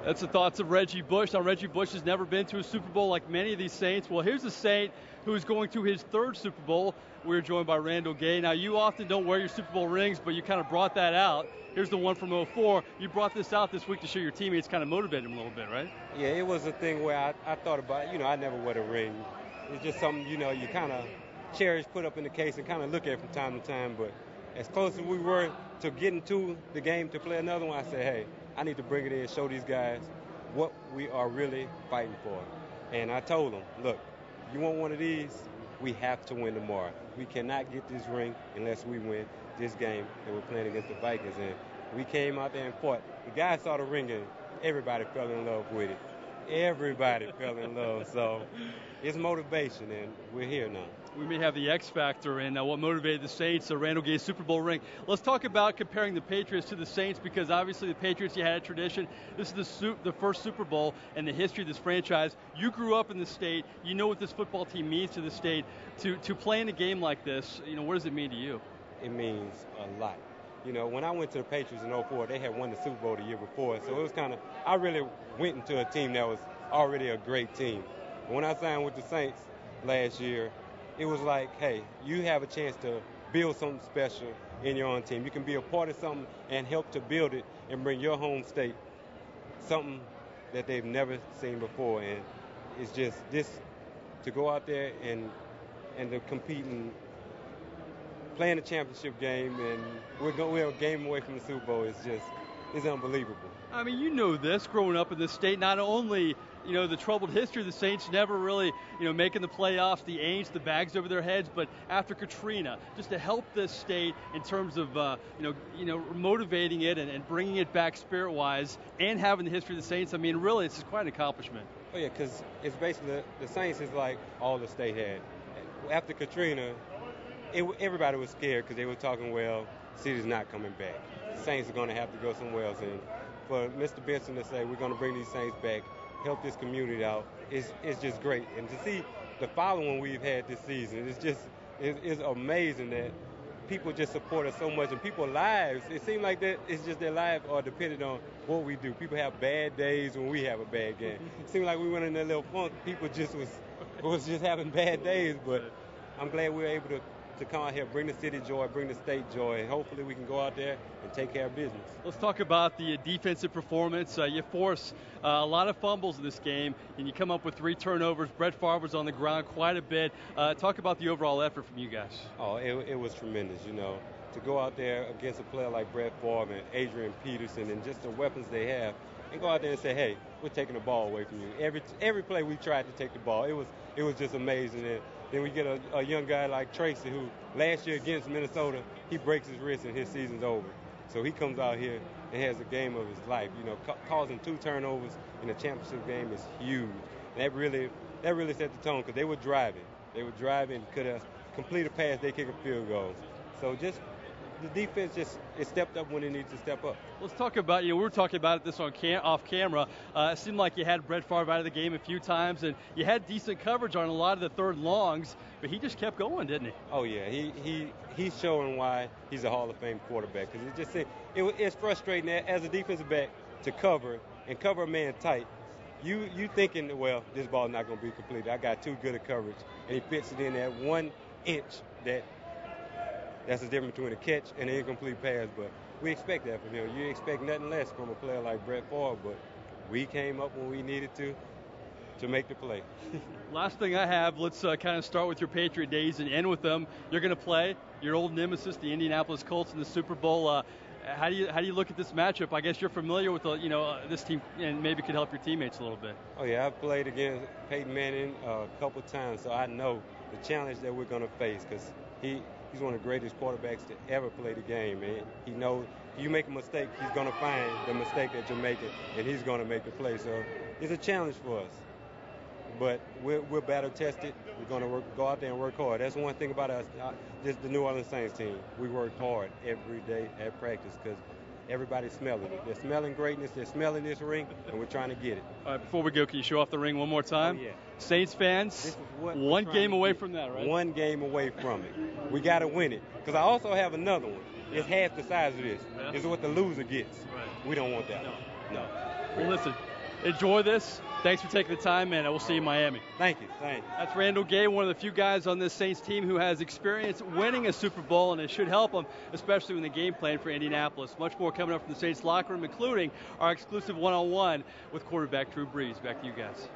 That's the thoughts of Reggie Bush. Now, Reggie Bush has never been to a Super Bowl like many of these Saints. Well, here's a Saint who is going to his third Super Bowl. We're joined by Randall Gay. Now, you often don't wear your Super Bowl rings, but you kind of brought that out. Here's the one from '04. You brought this out this week to show your teammates, kind of motivate them a little bit, right? Yeah, it was a thing where I thought about, I never wore a ring. It's just something, you kind of cherish, put up in the case, and kind of look at from time to time. But as close as we were to getting to the game to play another one, I said, hey, I need to bring it in, show these guys what we are really fighting for. And I told them, look, you want one of these, we have to win tomorrow. We cannot get this ring unless we win this game that we're playing against the Vikings. And we came out there and fought. The guys saw the ring and everybody fell in love with it. Everybody fell in love. So it's motivation, and we're here now. We may have the X factor in what motivated the Saints, Randall Gay's Super Bowl ring. Let's talk about comparing the Patriots to the Saints, because obviously the Patriots, you had a tradition. This is the first Super Bowl in the history of this franchise. You grew up in the state. You know what this football team means to the state. To play in a game like this, what does it mean to you? It means a lot. When I went to the Patriots in '04, they had won the Super Bowl the year before. So it was I really went into a team that was already a great team. When I signed with the Saints last year, it was like, hey, you have a chance to build something special in your own team. You can be a part of something and help to build it and bring your home state something that they've never seen before. And it's just this, to go out there and to compete and playing a championship game, and we're a game away from the Super Bowl. It's unbelievable. I mean, you know this, growing up in this state, not only, the troubled history of the Saints never really, making the playoffs, the Aints, the bags over their heads, but after Katrina, just to help this state in terms of, motivating it and bringing it back spirit-wise and having the history of the Saints, I mean, really, it's quite an accomplishment. Oh, yeah, because it's basically, the Saints is like all the state had. After Katrina, everybody was scared because they were talking, well, city's not coming back. The Saints are going to have to go somewhere else. And for Mr. Benson to say, we're going to bring these Saints back, help this community out, it's just great. And to see the following we've had this season, it's amazing that people just support us so much. And people's lives, it seems like that it's just their lives are dependent on what we do. People have bad days when we have a bad game. It seemed like we went in that little funk. People just was just having bad days. But I'm glad we were able to come out here, bring the city joy, bring the state joy, and hopefully we can go out there and take care of business. Let's talk about the defensive performance. You force a lot of fumbles in this game, and you come up with 3 turnovers. Brett Favre was on the ground quite a bit. Talk about the overall effort from you guys. Oh, it was tremendous, to go out there against a player like Brett Favre and Adrian Peterson and just the weapons they have, and go out there and say, hey, we're taking the ball away from you. Every play we tried to take the ball, it was just amazing. And then we get a young guy like Tracy, who last year against Minnesota, he breaks his wrist and his season's over. So he comes out here and has a game of his life. Causing 2 turnovers in a championship game is huge. And that really set the tone, because they were driving. Could have completed a pass, they kick a field goal. So just the defense it stepped up when it needs to step up. Let's talk about, we were talking about this off camera. It seemed like you had Brett Favre out of the game a few times, and you had decent coverage on a lot of the third longs, but he just kept going, didn't he? Oh, yeah. He's showing why he's a Hall of Fame quarterback, because it's frustrating as a defensive back to cover a man tight. You thinking, well, this ball's not going to be completed. I got too good a coverage, and he fits it in that 1 inch that's the difference between a catch and an incomplete pass. But we expect that from him. You expect nothing less from a player like Brett Favre, but we came up when we needed to make the play. Last thing I have, let's kind of start with your Patriot days and end with them. You're going to play your old nemesis, the Indianapolis Colts, in the Super Bowl. How do you look at this matchup? I guess you're familiar with this team, and maybe could help your teammates a little bit. Oh yeah, I've played against Peyton Manning a couple times, so I know the challenge that we're going to face, because he's one of the greatest quarterbacks to ever play the game, man. He knows if you make a mistake, he's going to find the mistake that you're making, and he's going to make the play. So it's a challenge for us. But we're battle tested. We're going to go out there and work hard. That's one thing about us, the New Orleans Saints team. We work hard every day at practice, because everybody's smelling it. They're smelling greatness. They're smelling this ring, and we're trying to get it. All right, before we go, can you show off the ring one more time? Oh, yeah. Saints fans, one game away from that, right? One game away from it. We got to win it. Because I also have another one. It's half the size of this. Yeah. It's what the loser gets. Right. We don't want that. No. Well, listen, enjoy this. Thanks for taking the time, and we'll see you in Miami. Thank you. Thank you. That's Randall Gay, one of the few guys on this Saints team who has experience winning a Super Bowl, and it should help him, especially when the game plan for Indianapolis. Much more coming up from the Saints locker room, including our exclusive one-on-one with quarterback Drew Brees. Back to you guys.